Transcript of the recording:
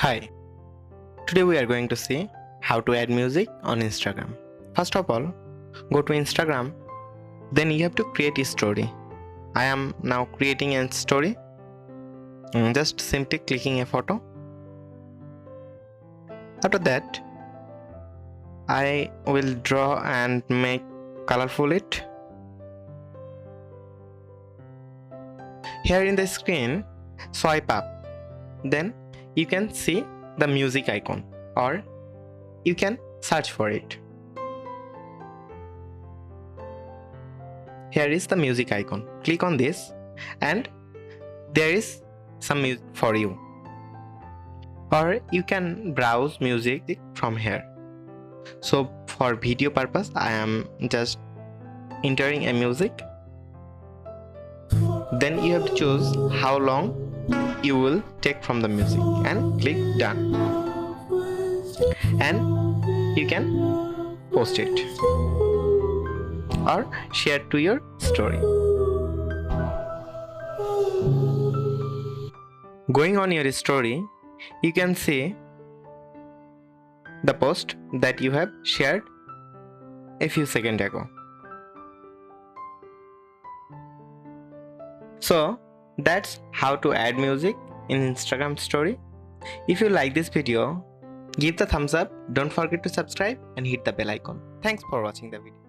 Hi, today we are going to see how to add music on Instagram. First of all, go to Instagram, then you have to create a story. I am now creating a story, just simply clicking a photo. After that, I will draw and make colorful it. Here in the screen, swipe up, then you can see the music icon or you can search for it. Here is the music icon. Click on this and there is some music for you. Or you can browse music from here. So for video purpose, I am just entering a music. Then you have to choose how long you will take from the music and click done. And you can post it or share to your story. Going on your story, you can see the post that you have shared a few seconds ago. So that's how to add music in Instagram story. If you like this video, give the thumbs up, don't forget to subscribe and hit the bell icon. Thanks for watching the video.